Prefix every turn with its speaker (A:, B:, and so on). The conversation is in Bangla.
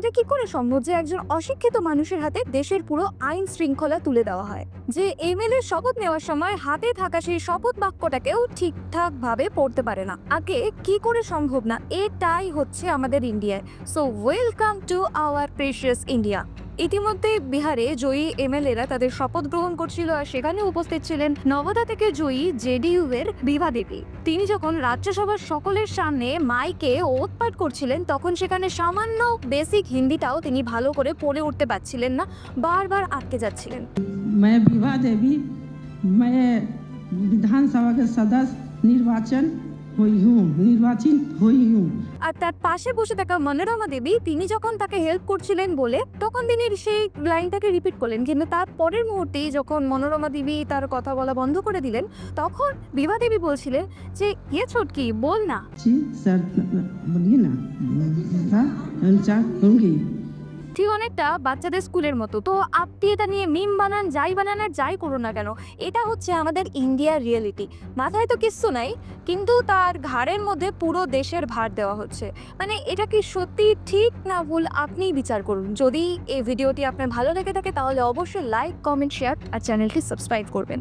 A: এটা কি করে সম্ভব যে একজন অশিক্ষিত মানুষের হাতে দেশের পুরো আইন শৃঙ্খলা তুলে দেওয়া হয়, যে এমএলএ শপথ নেওয়ার সময় হাতে থাকা সেই শপথ বাক্যটাকেও ঠিকঠাক ভাবে পড়তে পারে না? আগে কি করে সম্ভব না? এটাই হচ্ছে আমাদের ইন্ডিয়ায়। So welcome to our precious India. ইতিমধ্যে বিহারে জয়ী এমএলএরা তাদের শপথ গ্রহণ করছিল, আর সেখানে উপস্থিত ছিলেন নওদা থেকে জয়ী জেডিইউ এর বিভা দেবী। তিনি যখন রাজ্যসভার সকলের সামনে মাইকে ওতপাট করছিলেন, তখন সেখানে সামান্য বেসিক হিন্দিটাও তিনি ভালো করে পড়ে উঠতে পারছিলেন না, বারবার আটকে যাচ্ছিলেন।
B: मैं विभा देवी, मैं विधानसभा के सदस्य निर्वाचित हुई हूँ।
A: আর তার পাশে বসে থাকা মনোরমা দেবী, তিনি যখন তাকে হেল্প করছিলেন বলে, তখন তিনি সেই লাইনটাকে রিপিট করলেন, কিন্তু তার পরের মুহূর্তেই যখন মনোরমা দেবী তার কথা বলা বন্ধ করে দিলেন, তখন বিভা দেবী বলছিলেন যে ইয়ে ছোটকি বল না।
B: जी सर, बोलिए ना। होंगी।
A: ঠিক অনেকটা বাচ্চাদের স্কুলের মতো। তো আপনি এটা নিয়ে মিম বানান, যাই বানান আর যাই করুন না কেন, এটা হচ্ছে আমাদের ইন্ডিয়ার রিয়েলিটি। মাথায় তো কিচ্ছু নাই, কিন্তু তার ঘাড়ের মধ্যে পুরো দেশের ভার দেওয়া হচ্ছে। মানে এটা কি সত্যি ঠিক না ভুল, আপনিই বিচার করুন। যদি এই ভিডিওটি আপনার ভালো লেগে থাকে তাহলে অবশ্যই লাইক, কমেন্ট, শেয়ার আর চ্যানেলটি সাবস্ক্রাইব করবেন।